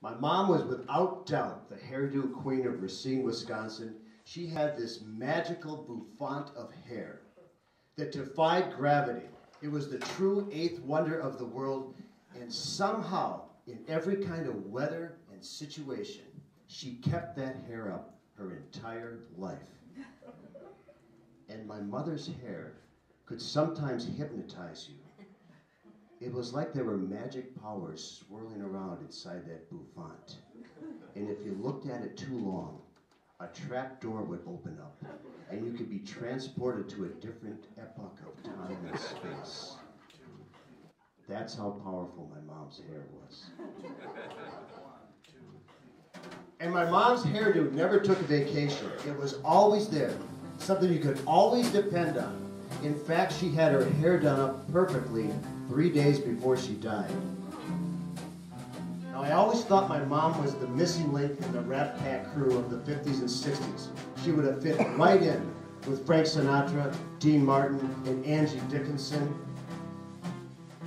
My mom was without doubt the hairdo queen of Racine, Wisconsin. She had this magical bouffant of hair that defied gravity. It was the true eighth wonder of the world, and somehow, in every kind of weather and situation, she kept that hair up her entire life. And my mother's hair could sometimes hypnotize you. It was like there were magic powers swirling around inside that bouffant. And if you looked at it too long, a trap door would open up, and you could be transported to a different epoch of time and space. That's how powerful my mom's hair was. And my mom's hairdo never took a vacation. It was always there, something you could always depend on. In fact, she had her hair done up perfectly 3 days before she died. Now, I always thought my mom was the missing link in the Rat Pack crew of the 50s and 60s. She would have fit right in with Frank Sinatra, Dean Martin, and Angie Dickinson.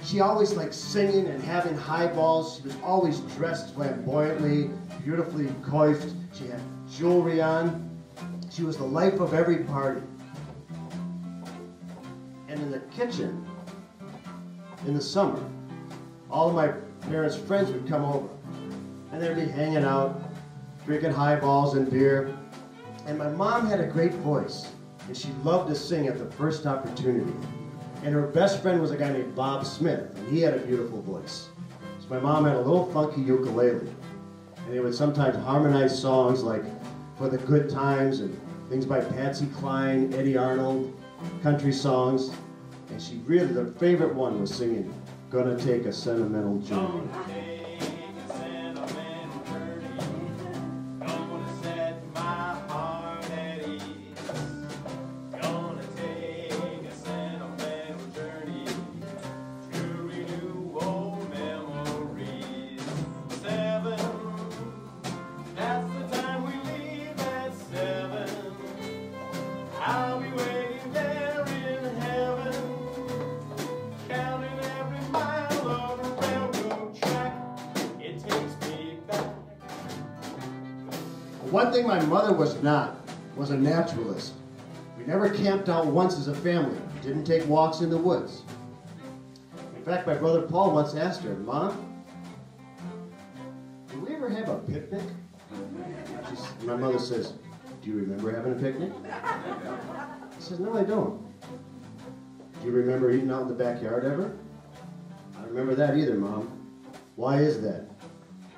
She always liked singing and having highballs. She was always dressed flamboyantly, beautifully coiffed. She had jewelry on. She was the life of every party. And in the kitchen, in the summer, all of my parents' friends would come over, and they'd be hanging out, drinking highballs and beer. And my mom had a great voice, and she loved to sing at the first opportunity. And her best friend was a guy named Bob Smith, and he had a beautiful voice. So my mom had a little funky ukulele, and they would sometimes harmonize songs like For the Good Times and things by Patsy Cline, Eddie Arnold, country songs. And she really, her favorite one was singing Gonna Take a Sentimental Journey. One thing my mother was not was a naturalist. We never camped out once as a family. Didn't take walks in the woods. In fact, my brother Paul once asked her, "Mom, did we ever have a picnic?" My mother says, "Do you remember having a picnic?" He says, "No, I don't." "Do you remember eating out in the backyard ever?" "I don't remember that either, Mom." "Why is that?"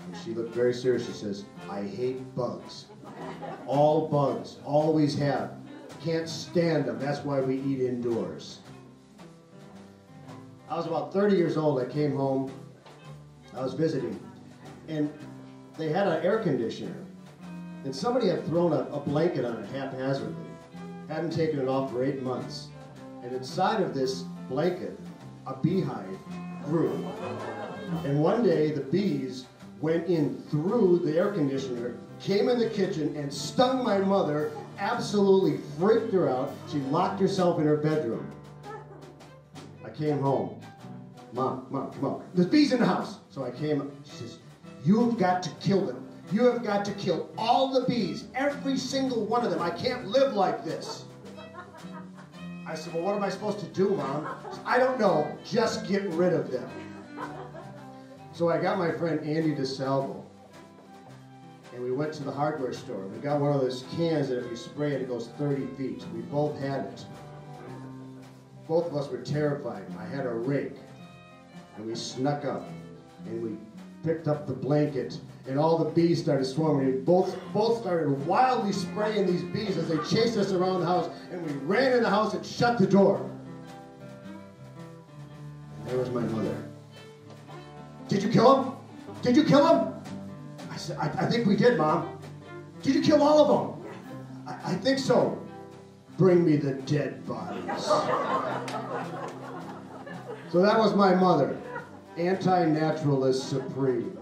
And she looked very serious. She says, "I hate bugs. All bugs, always have. Can't stand them. That's why we eat indoors." I was about 30 years old. I came home. I was visiting. And they had an air conditioner. And somebody had thrown a blanket on it haphazardly. Hadn't taken it off for 8 months. And inside of this blanket, a beehive grew. And one day, the bees went in through the air conditioner, came in the kitchen, and stung my mother, absolutely freaked her out. She locked herself in her bedroom. I came home. Mom, come on. There's bees in the house. So I came, she says, "You've got to kill them. You have got to kill all the bees, every single one of them. I can't live like this." I said, "Well, what am I supposed to do, Mom?" She said, "I don't know. Just get rid of them." So I got my friend Andy DeSalvo, and we went to the hardware store. We got one of those cans that if you spray it, it goes 30 feet. We both had it. Both of us were terrified. I had a rake, and we snuck up, and we picked up the blanket, and all the bees started swarming. We both started wildly spraying these bees as they chased us around the house, and we ran in the house and shut the door. And there was my mother. "Did you kill him? Did you kill him?" I said, I think we did, Mom." "Did you kill all of them?" I think so." "Bring me the dead bodies." So that was my mother, anti-naturalist supreme.